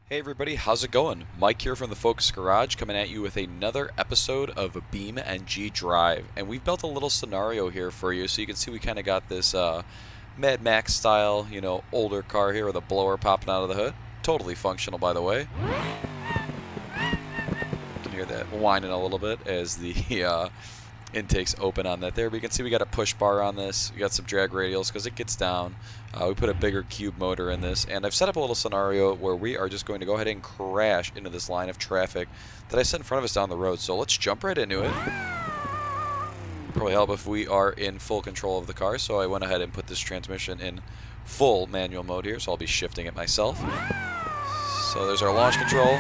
Hey everybody, how's it going? Mike here from the Focus Garage coming at you with another episode of BeamNG Drive. And we've built a little scenario here for you so you can see we kind of got this Mad Max style, older car here with a blower popping out of the hood. Totally functional, by the way. You can hear that whining a little bit as the intakes open on that there. But you can see we got a push bar on this. We got some drag radials because it gets down. We put a bigger cube motor in this, and I've set up a little scenario where we are just going to go ahead and crash into this line of traffic that I set in front of us down the road. So let's jump right into it. Probably help if we are in full control of the car, so I went ahead and put this transmission in full manual mode here, so I'll be shifting it myself. So there's our launch control.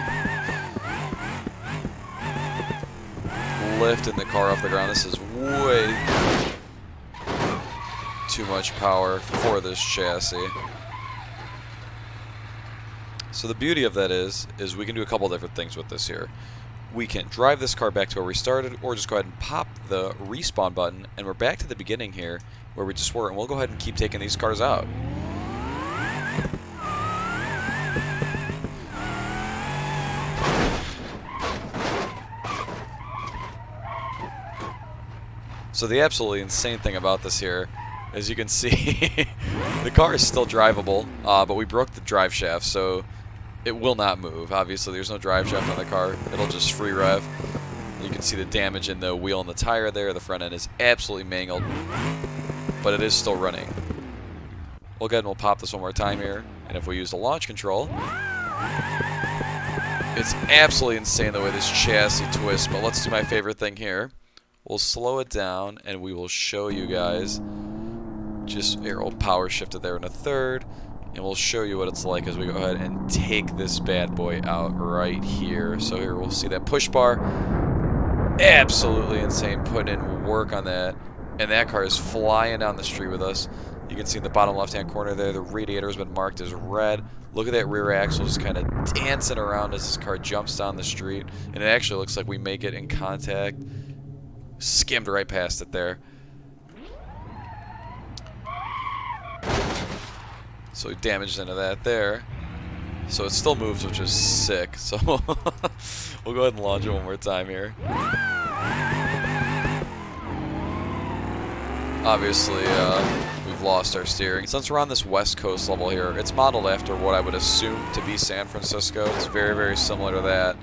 Lifting the car off the ground. This is way too much power for this chassis. So the beauty of that is we can do a couple different things with this here. We can drive this car back to where we started, or just go ahead and pop the respawn button, and we're back to the beginning here where we just were, and we'll go ahead and keep taking these cars out. So the absolutely insane thing about this here, as you can see, the car is still drivable, but we broke the drive shaft, so it will not move. Obviously, there's no drive shaft on the car. It'll just free rev. You can see the damage in the wheel and the tire there. The front end is absolutely mangled, but it is still running. We'll go ahead and we'll pop this one more time here, and if we use the launch control, it's absolutely insane the way this chassis twists, but let's do my favorite thing here. We'll slow it down, and we will show you guys. Just here, we'll power shift it there in a third, and we'll show you what it's like as we go ahead and take this bad boy out right here. So here we'll see that push bar. Absolutely insane, putting in work on that, and that car is flying down the street with us. You can see in the bottom left-hand corner there, the radiator has been marked as red. Look at that rear axle just kind of dancing around as this car jumps down the street, and it actually looks like we may get in contact. Skimmed right past it there. So we damaged into that there. So it still moves, which is sick. So we'll go ahead and launch it one more time here. Obviously, we've lost our steering. Since we're on this West Coast level here, it's modeled after what I would assume to be San Francisco. It's very, very similar to that.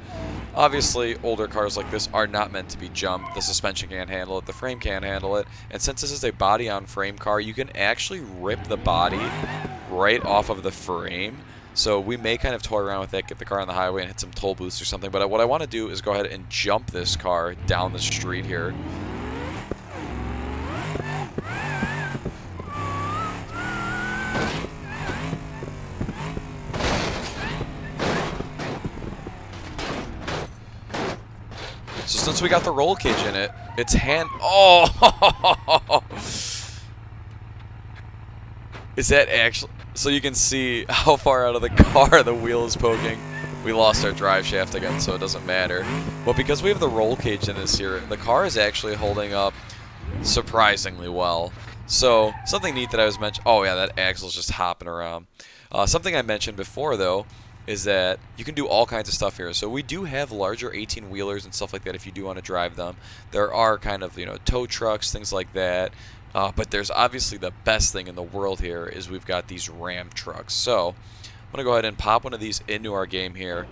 Obviously, older cars like this are not meant to be jumped. The suspension can't handle it, the frame can't handle it, and since this is a body-on-frame car, you can actually rip the body right off of the frame. So we may kind of toy around with that, get the car on the highway and hit some toll booths or something, but what I want to do is go ahead and jump this car down the street here. So since we got the roll cage in it, it's oh! Is that actually... So you can see how far out of the car the wheel is poking. We lost our drive shaft again, so it doesn't matter. But because we have the roll cage in this here, the car is actually holding up surprisingly well. So something neat that I was mentioning... Oh yeah, that axle's just hopping around. Something I mentioned before, though, is that you can do all kinds of stuff here. So we do have larger 18-wheelers and stuff like that if you do want to drive them. There are kind of, tow trucks, things like that. But there's obviously the best thing in the world here is we've got these Ram trucks. So I'm going to go ahead and pop one of these into our game here.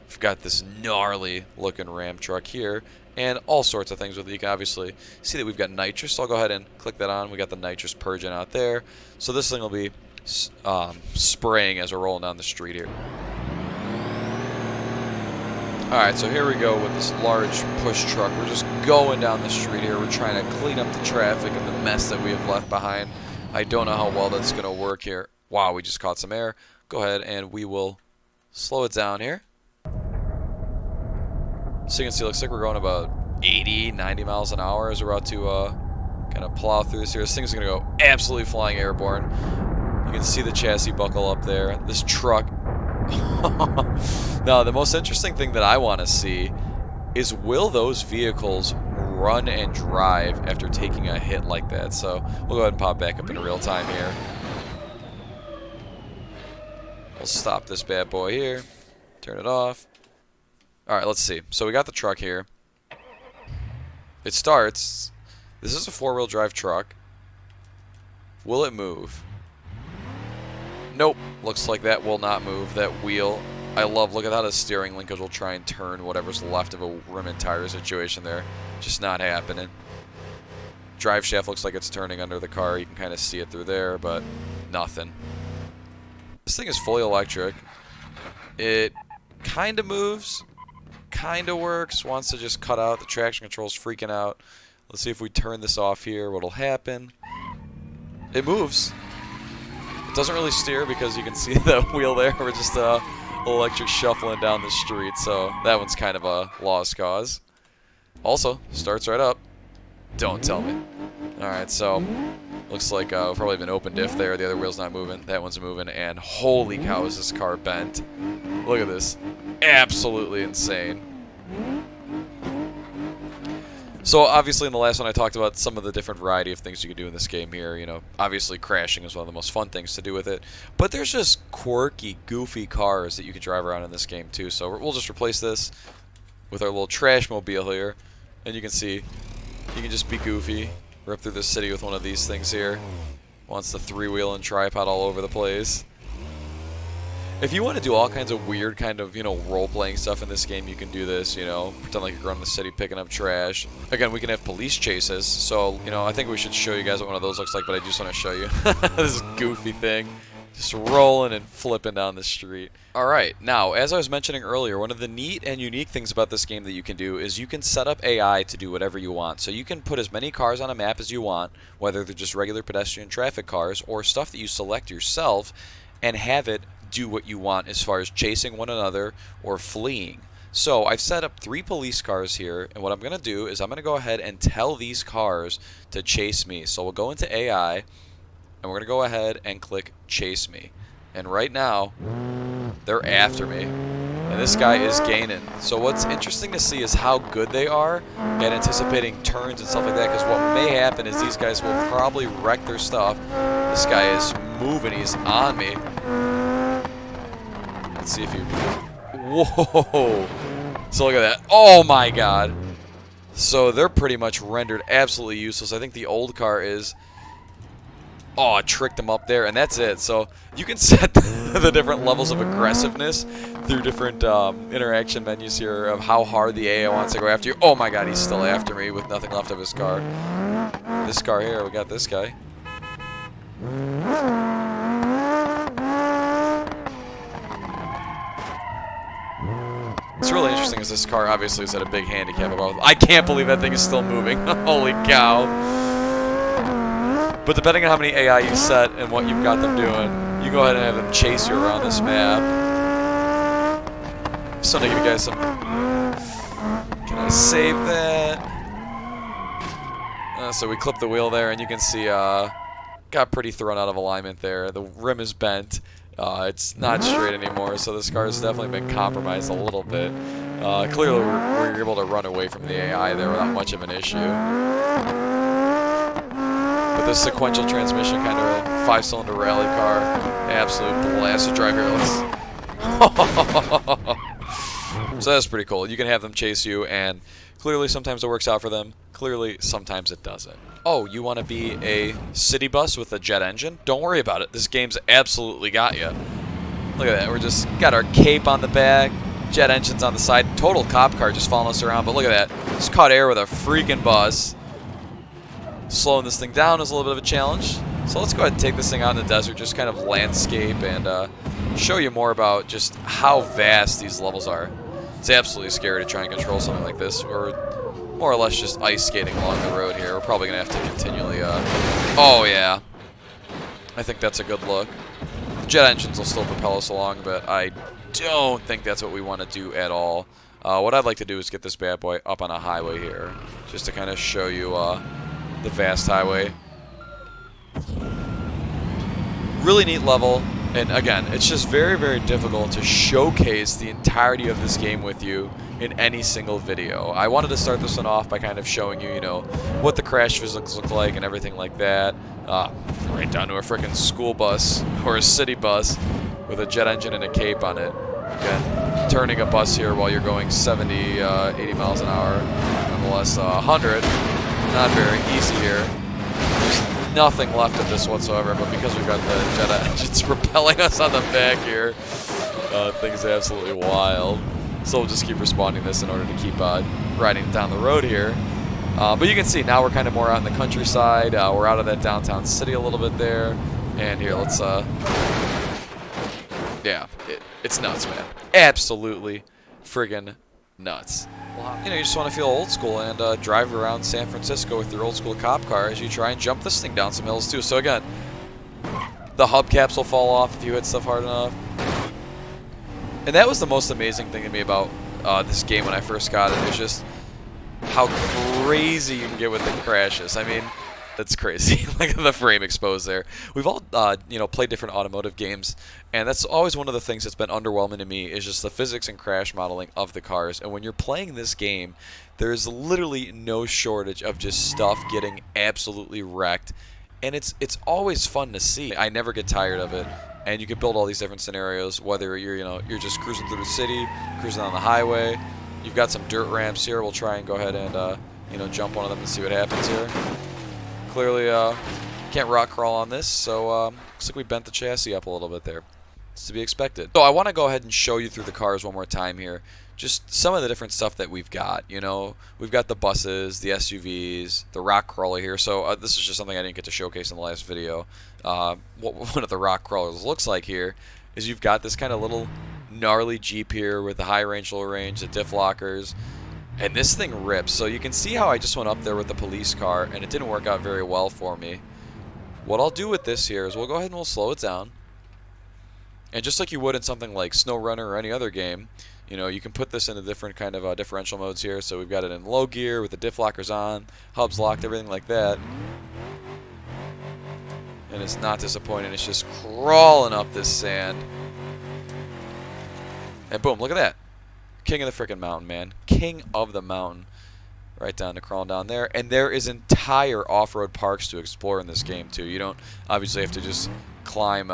We've got this gnarly looking Ram truck here and all sorts of things with it. You can obviously see that we've got nitrous. So I'll go ahead and click that on. We got the nitrous purging out there. So this thing will be spraying as we're rolling down the street here. Alright, so here we go with this large push truck. We're just going down the street here. We're trying to clean up the traffic and the mess that we have left behind. I don't know how well that's going to work here. Wow, we just caught some air. Go ahead and we will slow it down here. So you can see it looks like we're going about 80, 90 miles an hour as we're about to kind of plow through this here. This thing's going to go absolutely flying airborne. You can see the chassis buckle up there. This truck... Now, the most interesting thing that I want to see is will those vehicles run and drive after taking a hit like that? So we'll go ahead and pop back up in real time here. We'll stop this bad boy here. Turn it off. Alright, let's see. So we got the truck here. It starts. This is a 4-wheel drive truck. Will it move? Nope. Looks like that will not move. That wheel. I love, look at how the steering linkage will try and turn whatever's left of a rim and tire situation there. Just not happening. Drive shaft looks like it's turning under the car. You can kind of see it through there, but nothing. This thing is fully electric. It kind of moves, kind of works, wants to just cut out. The traction control's freaking out. Let's see if we turn this off here, what'll happen. It moves. It doesn't really steer because you can see the wheel there. We're just electric shuffling down the street, so that one's kind of a lost cause. Also, starts right up. Don't tell me. Alright, so looks like probably been open diff there. The other wheel's not moving. That one's moving, and holy cow, is this car bent. Look at this. Absolutely insane. So obviously in the last one I talked about some of the different variety of things you can do in this game here. You know, obviously crashing is one of the most fun things to do with it. But there's just quirky, goofy cars that you can drive around in this game too. So we'll just replace this with our little trash mobile here. And you can see, you can just be goofy. Rip through the city with one of these things here. Wants the 3-wheel and tripod all over the place. If you want to do all kinds of weird kind of, you know, role-playing stuff in this game, you can do this, you know, pretend like you're running the city picking up trash. Again, we can have police chases, so, you know, I think we should show you guys what one of those looks like, but I just want to show you this goofy thing. Just rolling and flipping down the street. Alright, now, as I was mentioning earlier, one of the neat and unique things about this game that you can do is you can set up AI to do whatever you want. So you can put as many cars on a map as you want, whether they're just regular pedestrian traffic cars or stuff that you select yourself, and have it do what you want as far as chasing one another or fleeing. So I've set up 3 police cars here, and what I'm going to do is I'm going to go ahead and tell these cars to chase me. So we'll go into AI, and we're going to go ahead and click chase me. And right now, they're after me. And this guy is gaining. So what's interesting to see is how good they are at anticipating turns and stuff like that, because what may happen is these guys will probably wreck their stuff. This guy is moving, he's on me. Let's see if you... Whoa! So look at that. Oh my god! So they're pretty much rendered absolutely useless. I think the old car is... Oh, I tricked them up there, and that's it. So you can set the different levels of aggressiveness through different interaction menus here of how hard the AI wants to go after you. Oh my god, he's still after me with nothing left of his car. This car here, we got this guy. What's really interesting is this car obviously is at a big handicap. I can't believe that thing is still moving. Holy cow. But depending on how many AI you set and what you've got them doing, you go ahead and have them chase you around this map. Just want to give you guys some... Can I save that? So we clip the wheel there, and you can see got pretty thrown out of alignment there. The rim is bent. It's not straight anymore, so this car has definitely been compromised a little bit. Clearly, we're able to run away from the AI there without much of an issue. But this sequential transmission, kind of a 5-cylinder rally car, absolute blast to drive here. So that's pretty cool. You can have them chase you, and clearly sometimes it works out for them. Clearly, sometimes it doesn't. Oh, you want to be a city bus with a jet engine? Don't worry about it. This game's absolutely got you. Look at that. We're just got our cape on the back, jet engines on the side. Total cop car just following us around. But look at that. Just caught air with a freaking bus. Slowing this thing down is a little bit of a challenge. So let's go ahead and take this thing out in the desert, just kind of landscape, and show you more about just how vast these levels are. It's absolutely scary to try and control something like this. We're more or less just ice skating along the road here. We're probably going to have to continually... Oh, yeah. I think that's a good look. The jet engines will still propel us along, but I don't think that's what we want to do at all. What I'd like to do is get this bad boy up on a highway here, just to kind of show you the vast highway. Really neat level. And again, it's just very, very difficult to showcase the entirety of this game with you in any single video. I wanted to start this one off by kind of showing you, you know, what the crash physics look like and everything like that. Right down to a freaking school bus or a city bus with a jet engine and a cape on it. Again, turning a bus here while you're going 70, 80 miles an hour. Nonetheless, 100, not very easy here. There's nothing left of this whatsoever, but because we've got the jet engines propelling us on the back here, things are absolutely wild. So we'll just keep responding this in order to keep riding down the road here. But you can see now we're kind of more out in the countryside. We're out of that downtown city a little bit there. And here, let's, yeah, it's nuts, man. Absolutely friggin' nuts. You know, you just want to feel old school and drive around San Francisco with your old school cop car as you try and jump this thing down some hills too. So again, the hubcaps will fall off if you hit stuff hard enough. And that was the most amazing thing to me about this game when I first got it. It's just how crazy you can get with the crashes. I mean, that's crazy. Like the frame exposed there. We've all, you know, played different automotive games, and that's always one of the things that's been underwhelming to me is just the physics and crash modeling of the cars. And when you're playing this game, there's literally no shortage of just stuff getting absolutely wrecked, and it's always fun to see. I never get tired of it. And you can build all these different scenarios, whether you're just cruising through the city, cruising on the highway. You've got some dirt ramps here. We'll try and go ahead and jump one of them and see what happens here. Clearly, can't rock crawl on this, so looks like we bent the chassis up a little bit there. It's to be expected. So I want to go ahead and show you through the cars one more time here. Just some of the different stuff that we've got. You know, we've got the buses, the SUVs, the rock crawler here. So this is just something I didn't get to showcase in the last video. What one of the rock crawlers looks like here is you've got this kind of little gnarly Jeep here with the high range, low range, the diff lockers, and this thing rips. So you can see how I just went up there with the police car and it didn't work out very well for me. What I'll do with this here is we'll go ahead and we'll slow it down, and just like you would in something like SnowRunner or any other game, you know, you can put this into different kind of differential modes here. So we've got it in low gear with the diff lockers on, hubs locked, everything like that. And it's not disappointing. It's just crawling up this sand. And boom, look at that. King of the frickin' mountain, man. King of the mountain. Right down to crawling down there. And there is entire off-road parks to explore in this game, too. You don't obviously have to just climb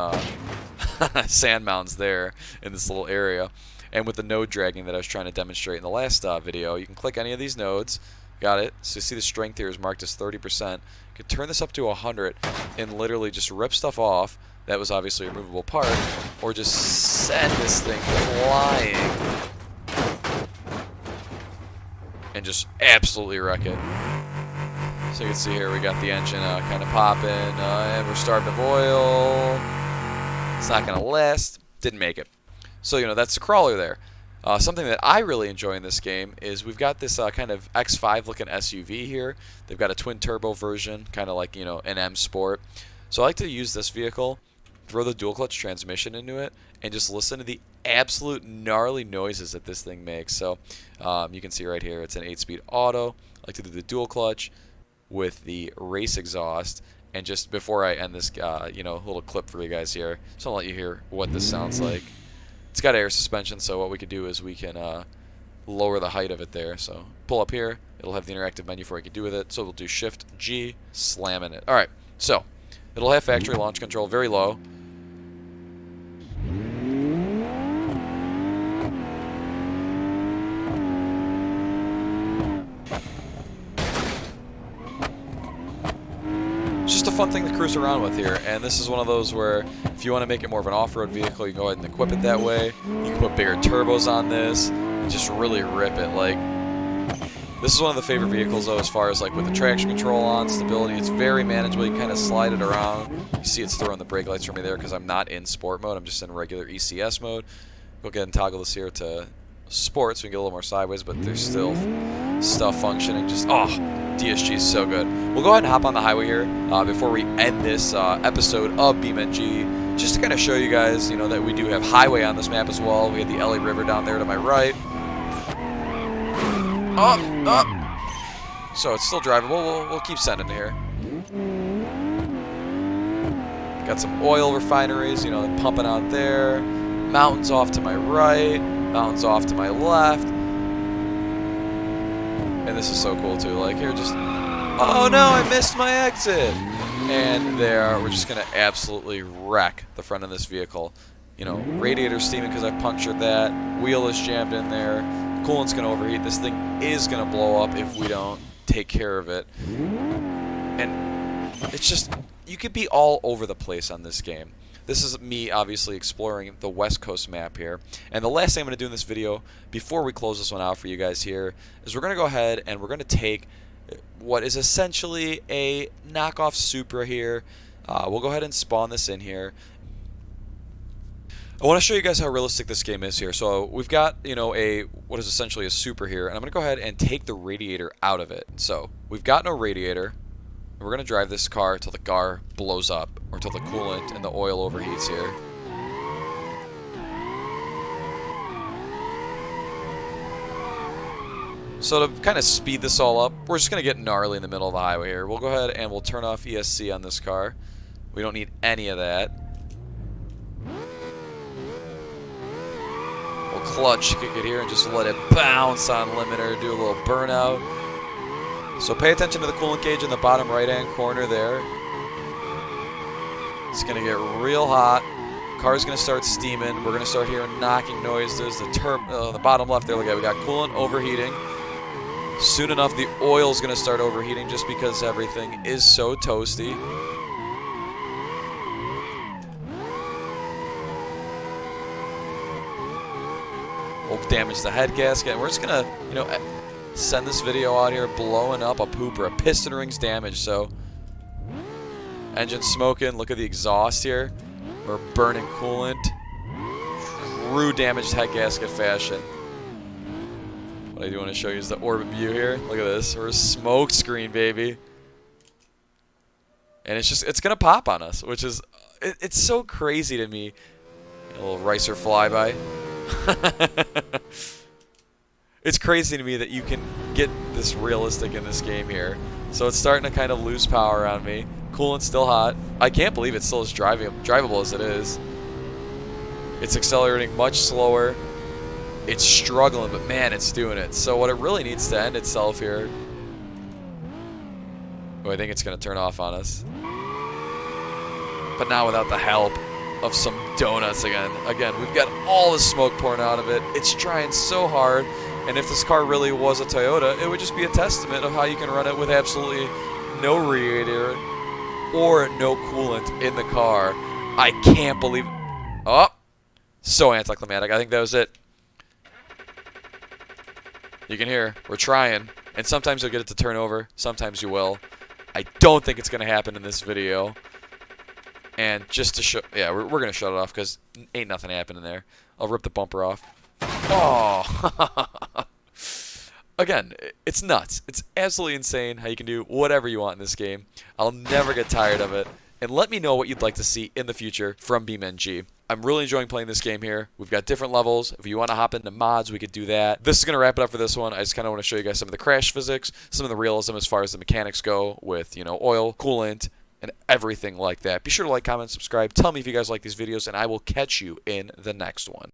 sand mounds there in this little area. And with the node dragging that I was trying to demonstrate in the last video, you can click any of these nodes. Got it. So you see the strength here is marked as 30%. You could turn this up to 100 and literally just rip stuff off. That was obviously a removable part. Or just send this thing flying and just absolutely wreck it. So you can see here we got the engine kind of popping, and we're starving of oil. It's not going to last. Didn't make it. So, you know, that's the crawler there. Something that I really enjoy in this game is we've got this kind of X5 looking SUV here. They've got a twin turbo version, kind of like, you know, an M Sport. So I like to use this vehicle, throw the dual clutch transmission into it, and just listen to the absolute gnarly noises that this thing makes. So you can see right here, it's an 8-speed auto. I like to do the dual clutch with the race exhaust. And just before I end this, you know, little clip for you guys here, just want to let you hear what this sounds like. It's got air suspension, so what we could do is we can lower the height of it there. So pull up here, it'll have the interactive menu for what you can do with it. So we'll do Shift G, slamming it. All right, so it'll have factory launch control, very low. Just a fun thing to cruise around with here, and this is one of those where if you want to make it more of an off-road vehicle, you can go ahead and equip it that way. You can put bigger turbos on this and just really rip it. Like, this is one of the favorite vehicles though, as far as like with the traction control on, stability. It's very manageable. You can kind of slide it around. You see it's throwing the brake lights for me there because I'm not in sport mode. I'm just in regular ECS mode. Go ahead and toggle this here to sport so we can get a little more sideways, but there's still stuff functioning. Just, oh, DSG is so good. We'll go ahead and hop on the highway here before we end this episode of BeamNG, just to kind of show you guys, you know, that we do have highway on this map as well. We have the LA River down there to my right. Up. So it's still drivable. We'll keep sending it here. Got some oil refineries, you know, pumping out there. Mountains off to my right. Mountains off to my left. And this is so cool too. Like here, just, oh no, I missed my exit. And there, we're just gonna absolutely wreck the front of this vehicle. You know, radiator steaming because I punctured that. Wheel is jammed in there. Coolant's going to overheat. This thing is going to blow up if we don't take care of it. And it's just, you could be all over the place on this game. This is me obviously exploring the West Coast map here. And the last thing I'm going to do in this video, before we close this one out for you guys here, is we're going to go ahead and we're going to take what is essentially a knockoff Supra here. We'll go ahead and spawn this in here. I want to show you guys how realistic this game is here. So we've got, you know, what is essentially a Supra here, and I'm going to go ahead and take the radiator out of it. So we've got no radiator. We're going to drive this car until the car blows up, or until the coolant and the oil overheats here. So to kind of speed this all up, we're just going to get gnarly in the middle of the highway here. We'll go ahead and we'll turn off ESC on this car. We don't need any of that. We'll clutch kick it here and just let it bounce on limiter, do a little burnout. So pay attention to the coolant gauge in the bottom right-hand corner there. It's going to get real hot. Car's going to start steaming. We're going to start hearing knocking noise. There's the bottom left there. Look at, we got coolant overheating. Soon enough, the oil's going to start overheating just because everything is so toasty. We'll damage the head gasket. And we're just going to, you know, send this video out here blowing up a pooper. A piston ring's damaged, so engine smoking. Look at the exhaust here. We're burning coolant. True damaged head gasket fashion. What I do want to show you is the orbit view here. Look at this. We're a smoke screen, baby. And it's just, it's going to pop on us, which is, it's so crazy to me. A little Ricer flyby. It's crazy to me that you can get this realistic in this game here. So it's starting to kind of lose power on me. Coolant's still hot. I can't believe it's still as drivable as it is. It's accelerating much slower. It's struggling, but man, it's doing it. So what it really needs to end itself here. Oh, I think it's going to turn off on us. But not without the help of some donuts again. Again, we've got all the smoke pouring out of it. It's trying so hard. And if this car really was a Toyota, it would just be a testament of how you can run it with absolutely no radiator or no coolant in the car. I can't believe... Oh! So anticlimactic. I think that was it. You can hear, we're trying. And sometimes you'll get it to turn over. Sometimes you will. I don't think it's going to happen in this video. And just to show... Yeah, we're going to shut it off because ain't nothing happening there. I'll rip the bumper off. Oh! Again, it's nuts. It's absolutely insane how you can do whatever you want in this game. I'll never get tired of it. And let me know what you'd like to see in the future from BeamNG. I'm really enjoying playing this game here. We've got different levels. If you want to hop into mods, we could do that. This is going to wrap it up for this one. I just kind of want to show you guys some of the crash physics, some of the realism as far as the mechanics go with, you know, oil, coolant, and everything like that. Be sure to like, comment, subscribe. Tell me if you guys like these videos, and I will catch you in the next one.